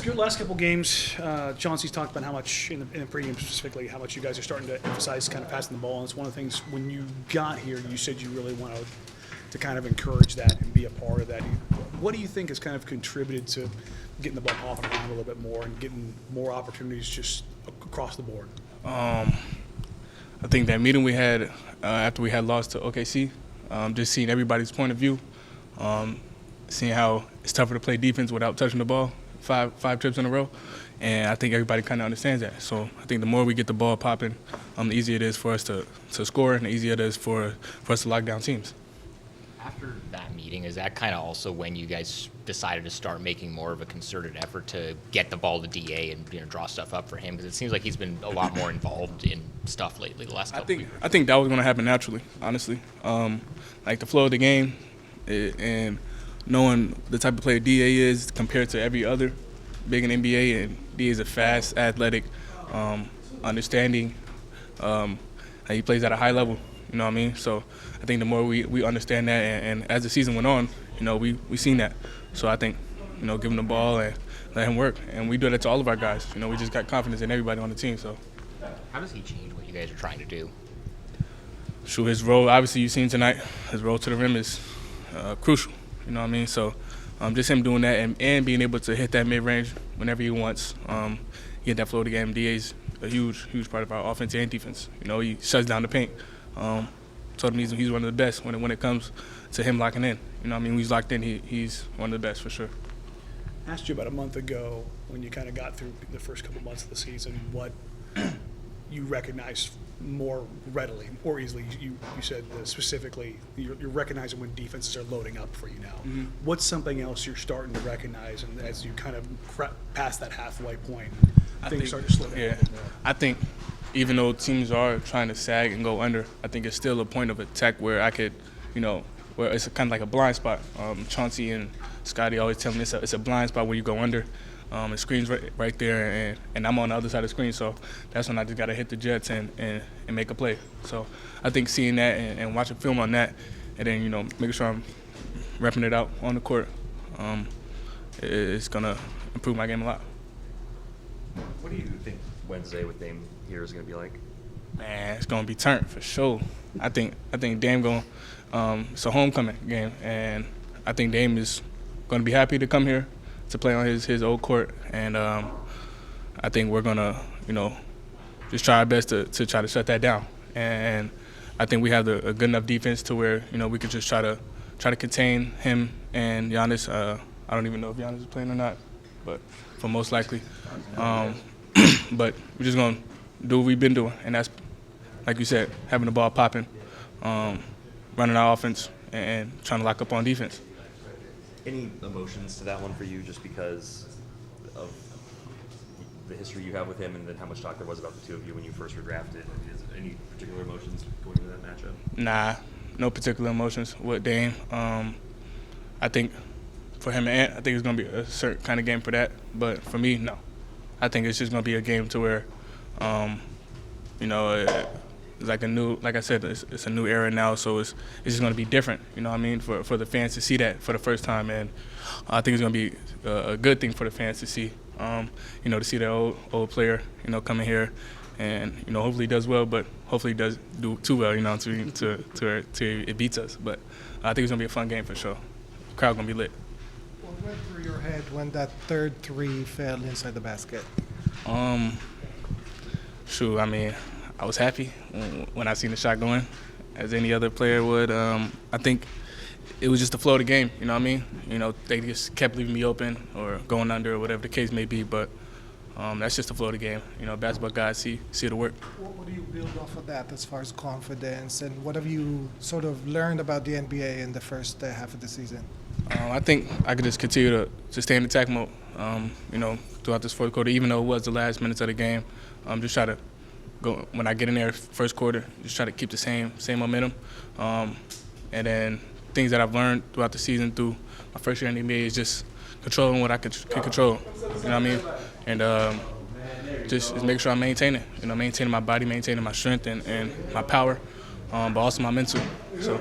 Your last couple games, Chauncey's talked about how much, in the pregame specifically, how much you guys are starting to emphasize kind of passing the ball. And it's one of the things, when you got here, you said you really wanted to kind of encourage that and be a part of that. What do you think has kind of contributed to getting the ball off and around a little bit more and getting more opportunities just across the board? I think that meeting we had after we had lost to OKC, just seeing everybody's point of view, seeing how it's tougher to play defense without touching the ball five trips in a row, and I think everybody kind of understands that. So I think the more we get the ball popping, the easier it is for us to score, and the easier it is for us to lock down teams. After that meeting, is that kind of also when you guys decided to start making more of a concerted effort to get the ball to DA and draw stuff up for him? Because it seems like he's been a lot more involved in stuff lately the last couple weeks. I think that was going to happen naturally, honestly. Like the flow of the game and knowing the type of player DA is compared to every other big in NBA, and DA is a fast, athletic, understanding. He plays at a high level. You know what I mean? So I think the more we understand that, and as the season went on, we seen that. So I think, give him the ball and let him work. And we do that to all of our guys. We just got confidence in everybody on the team. So how does he change what you guys are trying to do? Sure, his role, obviously you've seen tonight, his role to the rim is crucial. You know what I mean? So just him doing that and being able to hit that mid-range whenever he wants, get that flow of the game. DA's a huge part of our offense and defense. He shuts down the paint. Told him he's one of the best when it comes to him locking in. When he's locked in, he's one of the best for sure. I asked you about a month ago when you kind of got through the first couple months of the season what you recognized more readily, more easily. You said specifically you're recognizing when defenses are loading up for you now. Mm-hmm. What's something else you're starting to recognize, and as you kind of pass that halfway point, things start to slow down? Yeah, I think even though teams are trying to sag and go under, I think it's still a point of attack where I could, where it's kind of like a blind spot. Chauncey and Scotty always tell me it's a blind spot where you go under. The screen's right there, and I'm on the other side of the screen, so that's when I just got to hit the jets and make a play. So I think seeing that and watching film on that, and then, making sure I'm repping it out on the court, it's going to improve my game a lot. What do you think Wednesday with Dame here is going to be like? Man, it's going to be turned for sure. I think Dame going it's a homecoming game, and I think Dame is going to be happy to come here to play on his old court, and I think we're going to, just try our best to try to shut that down. And I think we have a good enough defense to where, we could just try to contain him and Giannis. I don't even know if Giannis is playing or not, but for most likely. But we're just going to do what we've been doing, and that's, like you said, having the ball popping, running our offense, and trying to lock up on defense. Any emotions to that one for you just because of the history you have with him and then how much talk there was about the two of you when you first were drafted? Is any particular emotions going into that matchup? Nah, no particular emotions with Dame. I think for him and Ant, I think it's going to be a certain kind of game for that. But for me, no. I think it's just going to be a game to where, it's like like I said, it's a new era now, so it's just going to be different, for the fans to see that for the first time. And I think it's going to be a good thing for the fans to see, to see that old player, coming here and, hopefully he does well, but hopefully he does do too well, to it beats us. But I think it's going to be a fun game for sure. The crowd going to be lit. What went through your head when that third three fell inside the basket? I was happy when I seen the shot going, as any other player would. I think it was just the flow of the game, They just kept leaving me open or going under or whatever the case may be, but that's just the flow of the game. Basketball guys see the work. What do you build off of that as far as confidence, and what have you sort of learned about the NBA in the first half of the season? I think I could just continue to stay in attack mode, throughout this fourth quarter, even though it was the last minutes of the game. Just try to go when I get in there first quarter, just try to keep the same momentum. And then things that I've learned throughout the season through my first year in the NBA is just controlling what I can control. And just make sure I'm maintaining, maintaining my body, maintaining my strength and my power, but also my mental. So.